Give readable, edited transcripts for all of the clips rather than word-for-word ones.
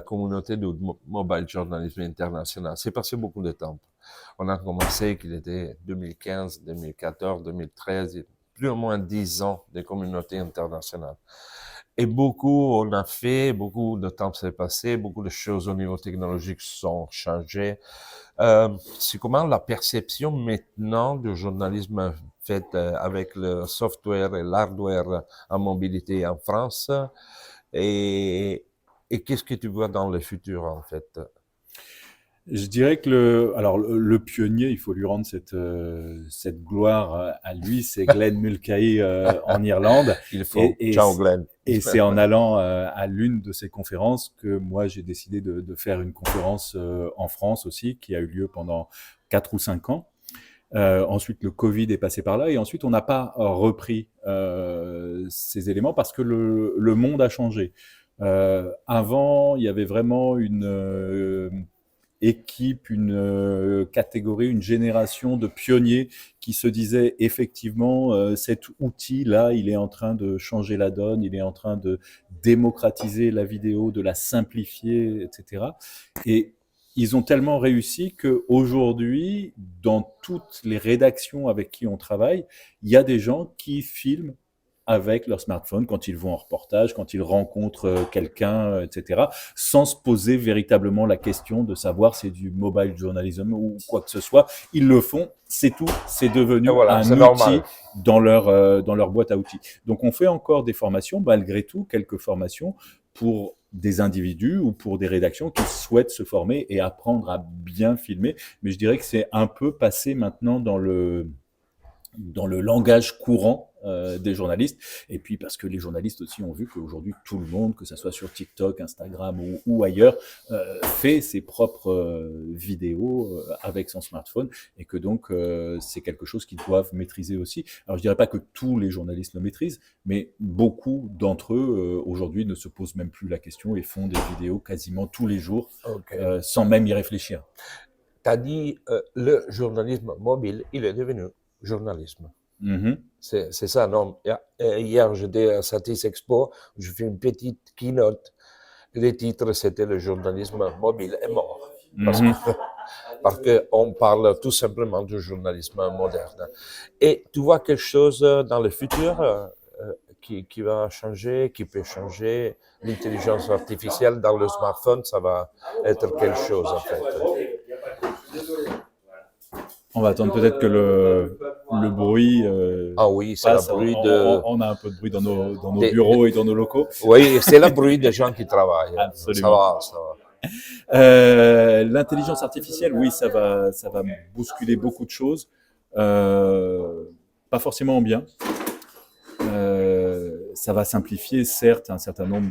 la communauté du mobile journalisme international. C'est passé beaucoup de temps. On a commencé qu'il était 2015, 2014, 2013, plus ou moins 10 ans de communauté internationale. Et beaucoup on a fait, beaucoup de temps s'est passé, beaucoup de choses au niveau technologique sont changées. C'est comment la perception maintenant du journalisme fait avec le software et l'hardware en mobilité en France et, et qu'est-ce que tu vois dans le futur en fait? Je dirais que le pionnier, il faut lui rendre cette gloire à lui, c'est Glenn Mulcahy en Irlande. Il faut. Et, et, Ciao Glenn. et c'est en allant à l'une de ces conférences que moi j'ai décidé de faire une conférence en France aussi, qui a eu lieu pendant 4 ou 5 ans. Ensuite, le Covid est passé par là et ensuite, on n'a pas repris ces éléments parce que le monde a changé. Avant, il y avait vraiment une équipe, une catégorie, une génération de pionniers qui se disaient effectivement cet outil-là, il est en train de changer la donne, il est en train de démocratiser la vidéo, de la simplifier, etc. Et ils ont tellement réussi qu'aujourd'hui, dans toutes les rédactions avec qui on travaille, il y a des gens qui filment avec leur smartphone quand ils vont en reportage, quand ils rencontrent quelqu'un, etc., sans se poser véritablement la question de savoir si c'est du mobile journalism ou quoi que ce soit. Ils le font, c'est tout, c'est Et devenu voilà, un c'est outil normal. dans leur boîte à outils. Donc on fait encore des formations, malgré tout, quelques formations pour des individus ou pour des rédactions qui souhaitent se former et apprendre à bien filmer. Mais je dirais que c'est un peu passé maintenant dans le langage courant des journalistes. Et puis parce que les journalistes aussi ont vu qu'aujourd'hui, tout le monde, que ce soit sur TikTok, Instagram ou ailleurs, fait ses propres vidéos avec son smartphone et que donc c'est quelque chose qu'ils doivent maîtriser aussi. Alors je dirais pas que tous les journalistes le maîtrisent, mais beaucoup d'entre eux aujourd'hui ne se posent même plus la question et font des vidéos quasiment tous les jours Ok. sans même y réfléchir. Tu as dit le journalisme mobile, il est devenu journalisme. Mm-hmm. C'est ça, non? Hier, j'étais à Satis Expo, je fais une petite keynote. Les titres, c'était le journalisme mobile est mort. Parce que, Mm-hmm. parce qu'on parle tout simplement du journalisme moderne. Et tu vois quelque chose dans le futur qui va changer, qui peut changer? L'intelligence artificielle dans le smartphone, ça va être quelque chose en fait. On va attendre peut-être que le bruit Ah oui, c'est le passe. bruit de, On a un peu de bruit dans nos de bureaux et dans nos locaux. oui, c'est le bruit des gens qui travaillent. Ça Absolument. va, ça va. L'intelligence artificielle, oui, ça va bousculer beaucoup de choses. Pas forcément en bien. Ça va simplifier, certes, un certain nombre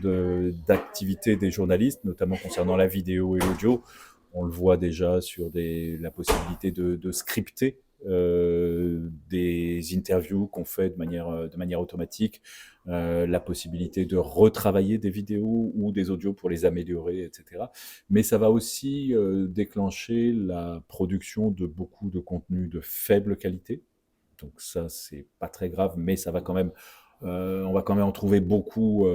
d'activités des journalistes, notamment concernant la vidéo et l'audio. On le voit déjà sur la possibilité de scripter des interviews qu'on fait de manière automatique, la possibilité de retravailler des vidéos ou des audios pour les améliorer, etc. Mais ça va aussi déclencher la production de beaucoup de contenus de faible qualité. Donc ça, c'est pas très grave, mais ça va quand même on va quand même en trouver beaucoup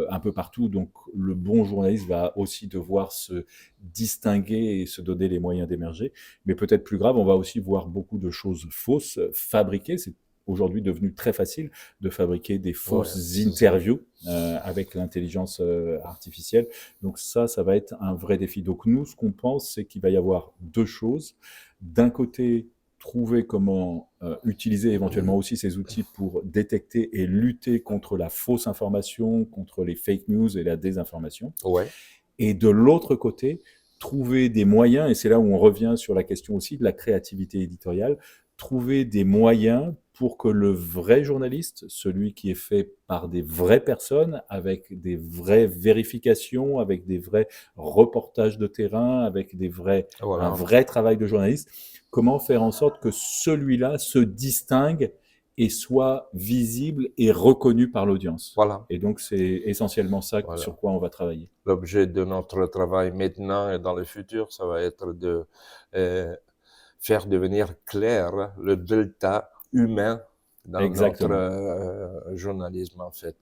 un peu partout. Donc le bon journaliste va aussi devoir se distinguer et se donner les moyens d'émerger. Mais peut-être plus grave, on va aussi voir beaucoup de choses fausses fabriquées. C'est aujourd'hui devenu très facile de fabriquer des Ouais, fausses c'est ça. interviews avec l'intelligence artificielle. Donc ça va être un vrai défi. Donc nous, ce qu'on pense, c'est qu'il va y avoir deux choses. D'un côté, trouver comment utiliser éventuellement aussi ces outils pour détecter et lutter contre la fausse information, contre les fake news et la désinformation. Ouais. Et de l'autre côté, trouver des moyens, et c'est là où on revient sur la question aussi de la créativité éditoriale, trouver des moyens pour que le vrai journaliste, celui qui est fait par des vraies personnes, avec des vraies vérifications, avec des vrais reportages de terrain, avec un Voilà. vrai travail de journaliste, comment faire en sorte que celui-là se distingue et soit visible et reconnu par l'audience. Voilà. Et donc c'est essentiellement ça sur Voilà. quoi on va travailler. L'objet de notre travail maintenant et dans le futur, ça va être de euh, faire devenir clair le delta humain dans notre Exactement. journalisme en fait.